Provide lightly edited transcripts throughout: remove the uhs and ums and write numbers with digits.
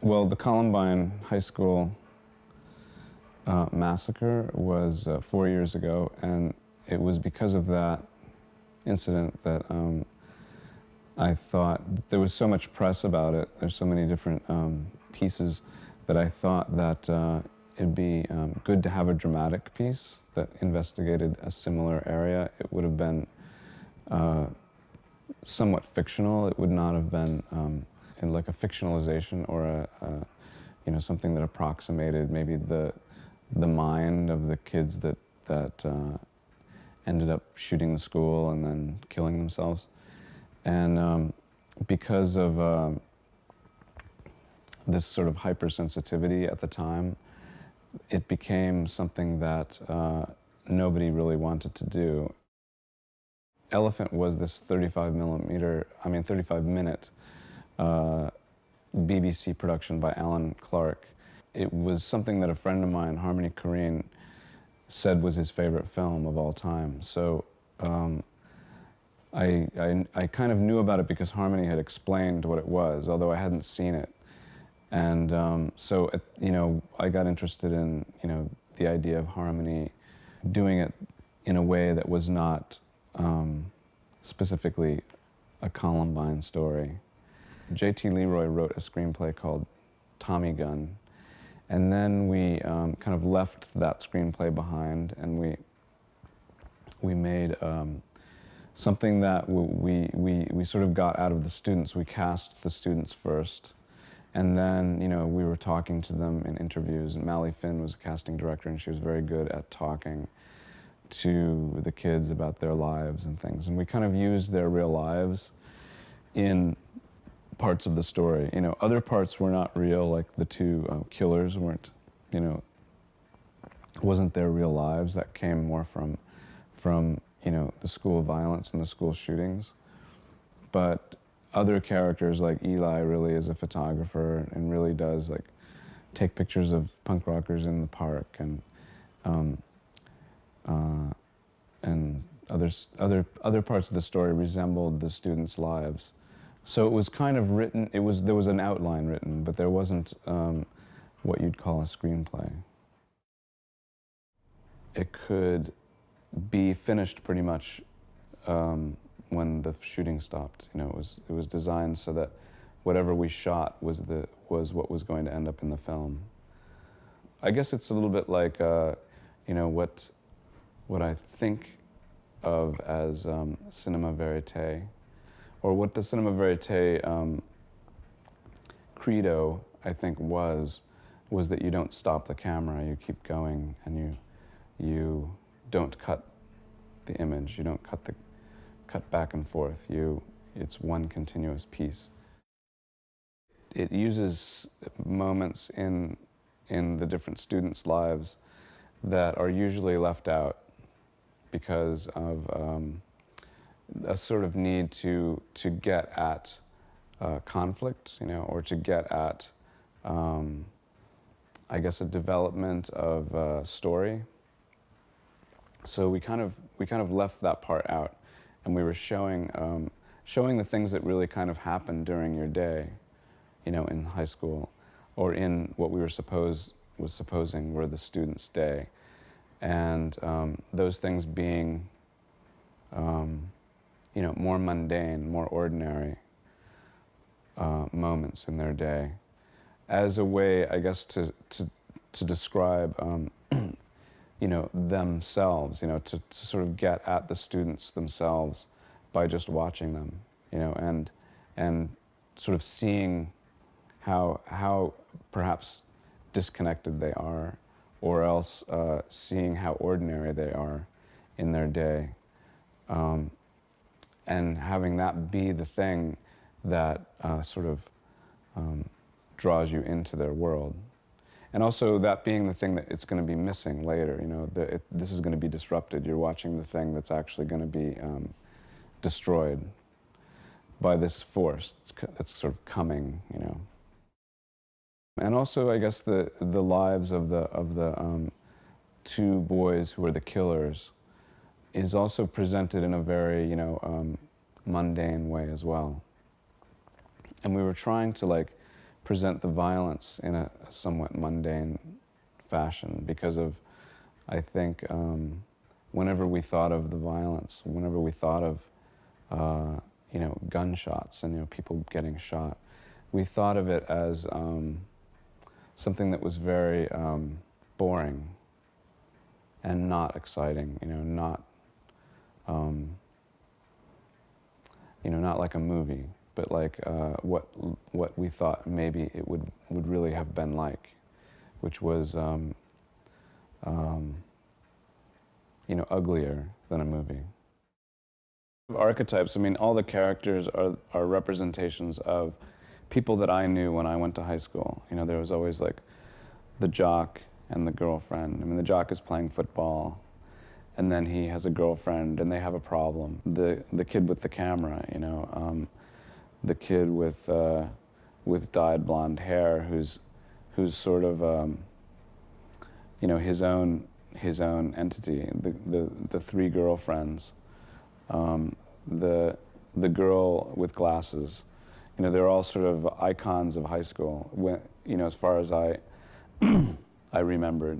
Well, the Columbine High School massacre was 4 years ago, and it was because of that incident that I thought there was so much press about it. There's so many different pieces that I thought that it'd be good to have a dramatic piece that investigated a similar area. It would have been somewhat fictional. It would not have been in like a fictionalization or a something that approximated maybe the mind of the kids that ended up shooting the school and then killing themselves. And because of this sort of hypersensitivity at the time, it became something that nobody really wanted to do. Elephant was this 35-minute BBC production by Alan Clark. It was something that a friend of mine, Harmony Korine, said was his favorite film of all time. So I kind of knew about it because Harmony had explained what it was, although I hadn't seen it. And so I got interested in the idea of Harmony doing it in a way that was not specifically a Columbine story. J.T. Leroy wrote a screenplay called Tommy Gun, and then we kind of left that screenplay behind, and we made something that we sort of got out of the students. We cast the students first, and then we were talking to them in interviews. And Mally Finn was a casting director, and she was very good at talking to the kids about their lives and things. And we kind of used their real lives in parts of the story. Other parts were not real, like the two killers weren't, wasn't their real lives. That came more from the school violence and the school shootings. But other characters, like Eli, really is a photographer and really does like take pictures of punk rockers in the park, and other parts of the story resembled the students' lives. So it was kind of written. There was an outline written, but there wasn't what you'd call a screenplay. It could be finished pretty much when the shooting stopped. It was designed so that whatever we shot was what was going to end up in the film. I guess it's a little bit like what I think of as cinema verite, or what the cinema verite credo, I think, was that you don't stop the camera, you keep going, and you don't cut the image, you don't cut back and forth. It's one continuous piece. It uses moments in the different students' lives that are usually left out because of a sort of need to get at conflict, or to get at, I guess, a development of story. So we kind of left that part out, and we were showing the things that really kind of happened during your day, in high school, or in what we were supposing were the students' day, and those things being more mundane, more ordinary moments in their day, as a way, I guess, to describe themselves, to sort of get at the students themselves by just watching them, and sort of seeing how perhaps disconnected they are, or else seeing how ordinary they are in their day, and having that be the thing that sort of draws you into their world. And also that being the thing that it's going to be missing later, this is going to be disrupted. You're watching the thing that's actually going to be destroyed by this force that's sort of coming, And also, I guess, the lives of the two boys who are the killers is also presented in a very, mundane way as well. And we were trying to present the violence in a somewhat mundane fashion because of, I think, whenever we thought of the violence, whenever we thought of, you know, gunshots and, you know, people getting shot, we thought of it as something that was very boring and not exciting, you know, not, you know, not like a movie, but like what we thought maybe it would really have been like, which was, you know, uglier than a movie. Archetypes, I mean, all the characters are representations of people that I knew when I went to high school. You know, there was always like the jock and the girlfriend. I mean, the jock is playing football, and then he has a girlfriend, and they have a problem. The kid with the camera, you know, the kid with dyed blonde hair, who's sort of, you know, his own entity. The three girlfriends, the girl with glasses. You know, they're all sort of icons of high school, when, you know, as far as I remembered.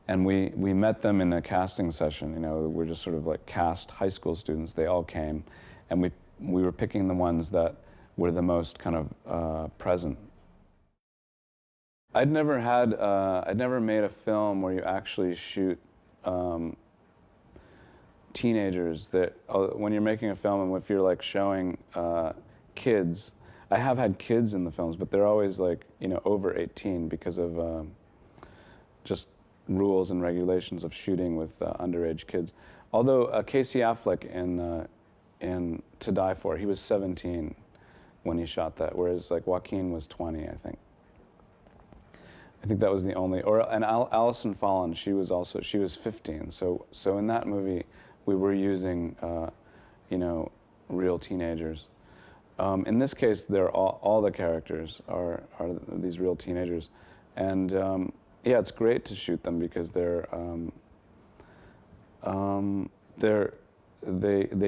And we met them in a casting session. You know, we're just sort of like cast high school students. They all came, and we were picking the ones that were the most kind of present. I'd never made a film where you actually shoot teenagers. That when you're making a film, and if you're like showing kids, I have had kids in the films, but they're always like, you know, over 18 because of just rules and regulations of shooting with underage kids. Although Casey Affleck in To Die For, he was 17 when he shot that, whereas like Joaquin was 20, I think. I think that was the only, and Alison Follen, she was 15. So in that movie, we were using, you know, real teenagers. In this case, they're all the characters are these real teenagers, and yeah, it's great to shoot them because they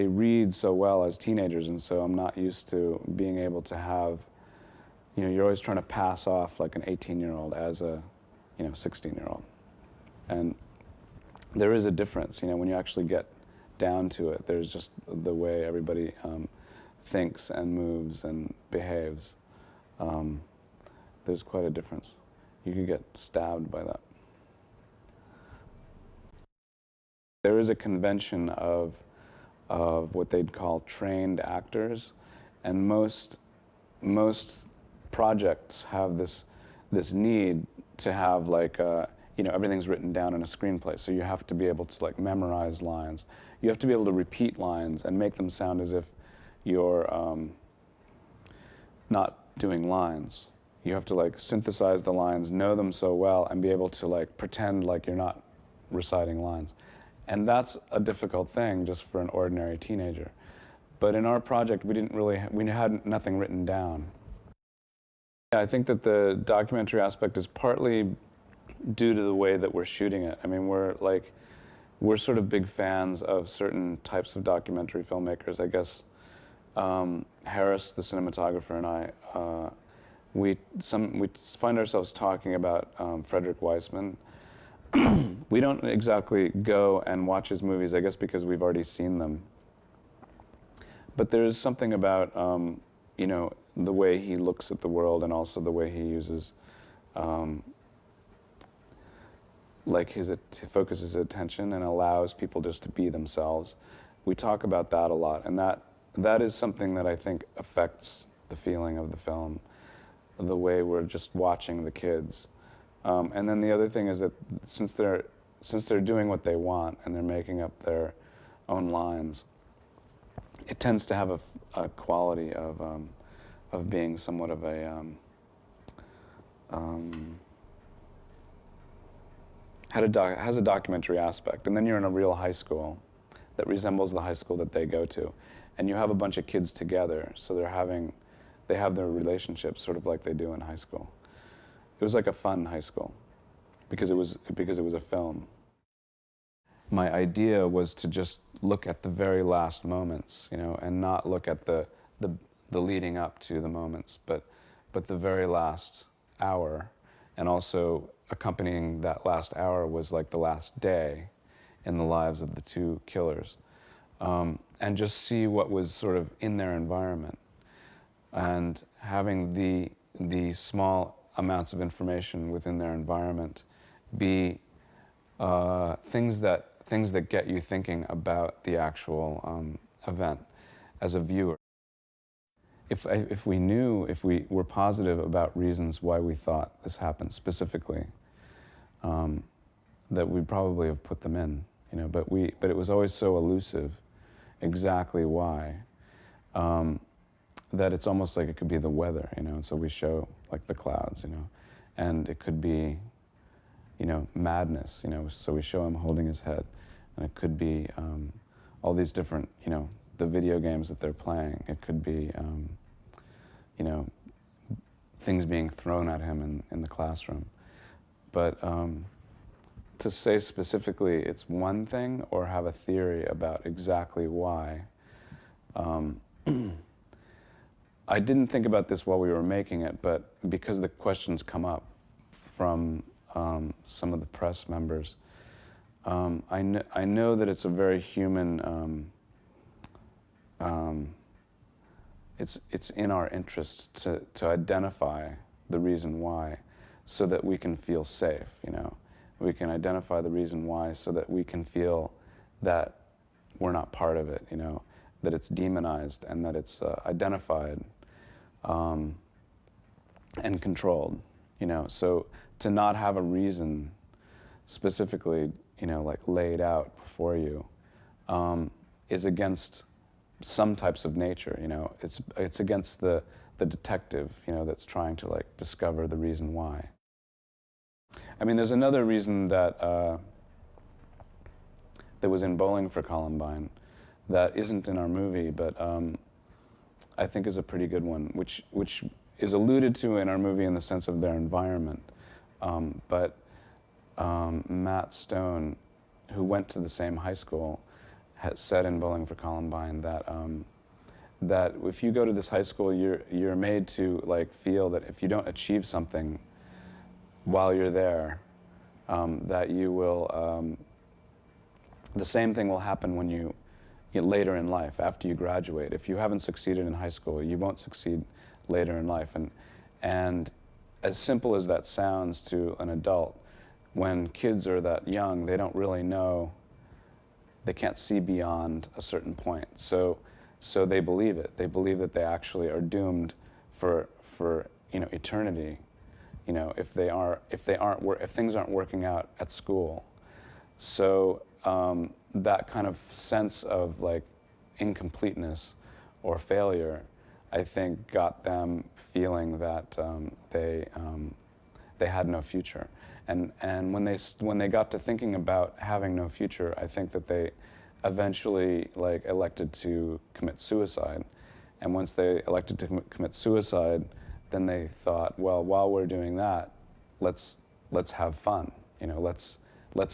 read so well as teenagers, and so I'm not used to being able to have, you know, you're always trying to pass off like an 18-year-old as a, you know, 16-year-old, and there is a difference, you know, when you actually get down to it. There's just the way everybody thinks and moves and behaves. There's quite a difference. You could get stabbed by that. There is a convention of what they'd call trained actors, and most projects have this need to have like you know, everything's written down in a screenplay, so you have to be able to like memorize lines. You have to be able to repeat lines and make them sound as if you're not doing lines. You have to like synthesize the lines, know them so well, and be able to like pretend like you're not reciting lines. And that's a difficult thing just for an ordinary teenager. But in our project, we had nothing written down. Yeah, I think that the documentary aspect is partly due to the way that we're shooting it. I mean, we're sort of big fans of certain types of documentary filmmakers. I guess Harris, the cinematographer, and I, we find ourselves talking about Frederick Weissman. We don't exactly go and watch his movies, I guess because we've already seen them. But there's something about, you know, the way he looks at the world, and also the way he uses, like focuses his attention and allows people just to be themselves. We talk about that a lot, and that is something that I think affects the feeling of the film, the way we're just watching the kids. And then the other thing is that since they're doing what they want and they're making up their own lines, it tends to have a quality of being somewhat of a has a documentary aspect. And then you're in a real high school that resembles the high school that they go to, and you have a bunch of kids together, so they have their relationships sort of like they do in high school. It was like a fun high school because it was a film. My idea was to just look at the very last moments, you know, and not look at the leading up to the moments, but but the very last hour, and also accompanying that last hour was like the last day in the lives of the two killers, and just see what was sort of in their environment, and having the small amounts of information within their environment be things that get you thinking about the actual event as a viewer. If we were positive about reasons why we thought this happened specifically, that we'd probably have put them in, you know. But it was always so elusive, exactly why, that it's almost like it could be the weather, you know. And so we show like the clouds, you know, and it could be, you know, madness, you know. So we show him holding his head, and it could be all these different, you know, the video games that they're playing. It could be, you know, things being thrown at him in the classroom. But to say specifically it's one thing or have a theory about exactly why, I didn't think about this while we were making it, but because the questions come up from some of the press members, I know that it's a very human. It's in our interest to identify the reason why, so that we can feel safe. You know, we can identify the reason why, so that we can feel that we're not part of it. You know, that it's demonized and that it's identified and controlled. You know, so to not have a reason specifically, you know, like laid out before you, is against some types of nature. You know, it's against the detective, you know, that's trying to like discover the reason why. I mean, there's another reason that that was in Bowling for Columbine that isn't in our movie, but I think is a pretty good one, which is alluded to in our movie in the sense of their environment. But Matt Stone, who went to the same high school, has said in Bowling for Columbine that that if you go to this high school, you're made to like feel that if you don't achieve something while you're there, that you will the same thing will happen when you later in life after you graduate. If you haven't succeeded in high school, you won't succeed later in life. And as simple as that sounds to an adult, when kids are that young, they don't really know. They can't see beyond a certain point. So they believe it. They believe that they actually are doomed for you know, eternity. You know, if things aren't working out at school. So that kind of sense of like incompleteness or failure, I think, got them feeling that they had no future. And when they got to thinking about having no future, I think that they eventually like elected to commit suicide. And once they elected to commit suicide, then they thought, well, while we're doing that, let's have fun. You know, let's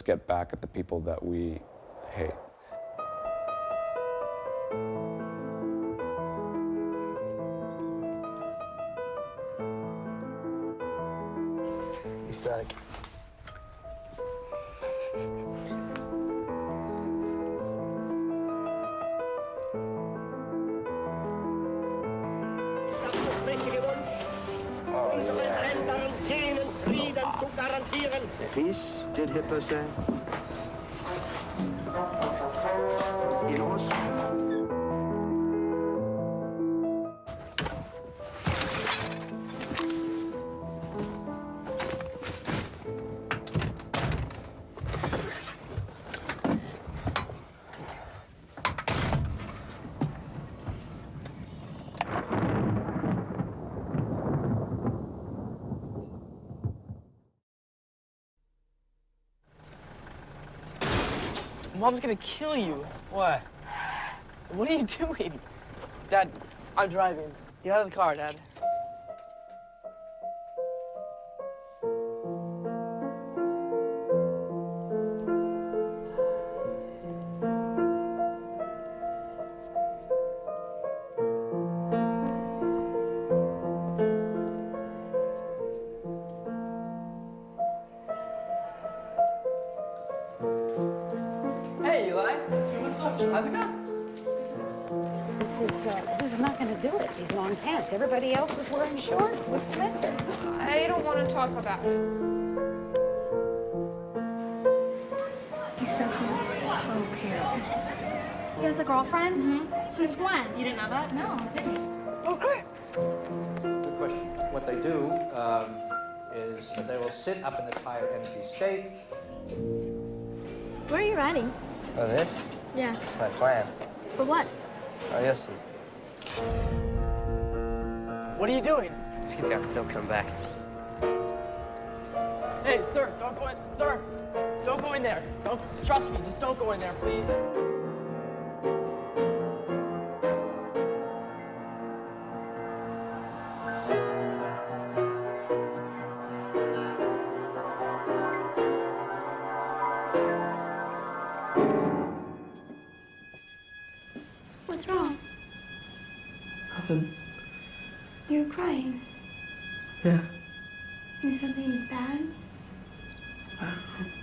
get back at the people that we hate. Ecstatic. Peace, did Hitler say? In Austria. Mom's gonna kill you. What? What are you doing? Dad, I'm driving. Get out of the car, Dad. What's up? How's it going? This is not going to do it. These long pants. Everybody else is wearing shorts. What's the matter? I don't want to talk about it. He's so cute. So cute. He has a girlfriend? Mm-hmm. Since when? You didn't know that? No, I didn't. Oh, great. Good question. What they do is that they will sit up in this higher energy state. Where are you riding? Oh, this? Yeah. It's my plan. For what? Oh, you'll see. What are you doing? Don't come back. Hey, sir, don't go in. Sir, don't go in there. Don't trust me. Just don't go in there, please. What's wrong? Nothing. You're crying. Yeah. Is something bad? I don't know.